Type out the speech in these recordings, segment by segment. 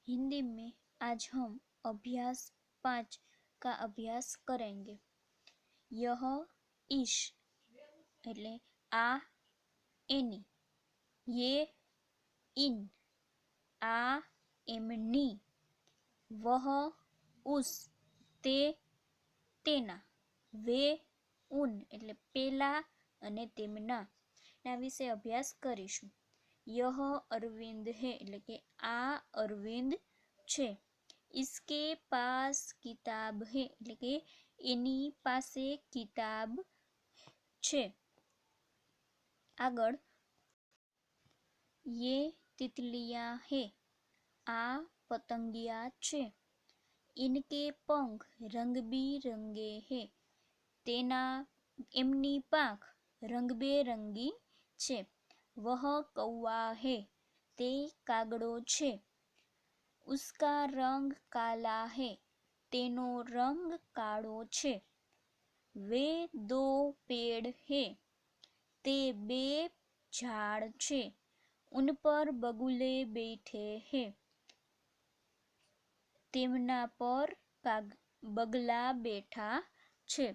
हिंदी में आज हम अभ्यास 5 का अभ्यास करेंगे। यह ईश એટલે આ એની, ये इन आ એમની, वह उस તે તેના, वे उन એટલે પેલા અને તેમના ના વિશે અભ્યાસ કરીશું। यह अरविंद है એટલે કે આ અરવિંદ છે। इसके पास किताब है એટલે કે એની પાસે કિતાબ છે। આગળ ये तितलियां है आ पतंगिया છે। इनके पंख रंग बिरंगे है तेना एमनी पाख रंगबेरंगी છે। वह कौवा है ते कागड़ो છે। उसका रंग काला है तेनो रंग काळो છે। वे दो पेड़ है ते बे झाड़ છે। उन पर बगुले बैठे हैं तेमना पर बगला बैठा છે।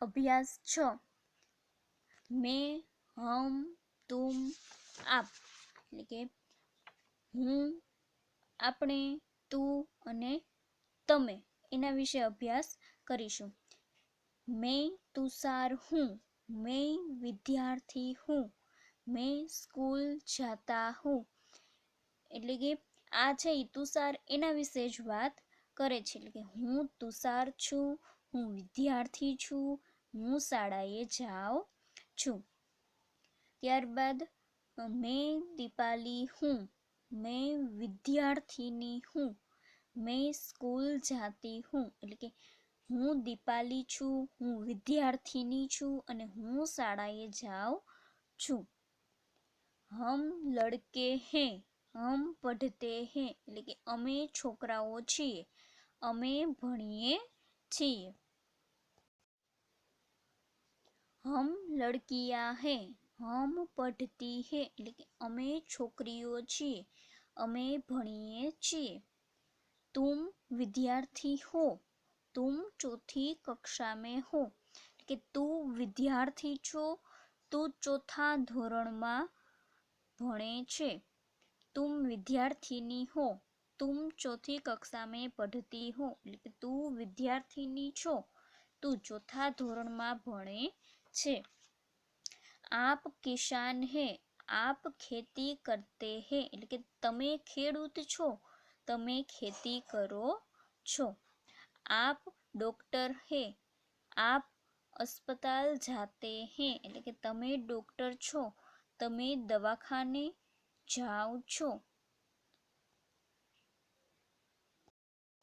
अभ्यास 6 मैं हम तुम आप એટલે કે હું આપણે તું અને તમે એના વિશે અભ્યાસ કરીશું। मैं तुषार हूँ मैं विद्यार्थी हूँ मैं स्कूल जाता हूँ એટલે કે આ છે ઈ તુષાર એના વિશે જ વાત કરે છે। એટલે કે હું તુષાર છું, હું વિદ્યાર્થી છું, હું શાળાએ જાઉં છું। ત્યારબાદ मैं दीपाली हूँ मैं विद्यार्थिनी हूँ मैं स्कूल जाती हूँ એટલે કે હું દીપાલી છું, હું વિદ્યાર્થીની છું અને હું શાળાએ જાઉં છું। हम लड़के हैं हम पढ़ते हैं એટલે કે અમે છોકરાઓ છીએ, અમે ભણીએ છીએ। हम लड़कियां हैं हम पढ़ती है એટલે કે અમે છોકરીઓ છીએ, અમે ભણીએ છીએ। तुम विद्यार्थी हो तुम चौथी कक्षा में हो એટલે કે તું વિદ્યાર્થી છો, તું ચોથા ધોરણમાં ભણે છે। तुम विद्यार्थिनी हो तुम चौथी कक्षा में पढ़ती हो એટલે કે તું વિદ્યાર્થીની છો, તું ચોથા ધોરણમાં ભણે છે। आप किसान है आप खेती करते हैं એટલે કે તમે ખેડૂત છો, તમે ખેતી કરો છો। आप डॉक्टर है आप अस्पताल जाते हैं એટલે કે તમે ડોક્ટર છો, તમે દવાખાને જાઓ છો।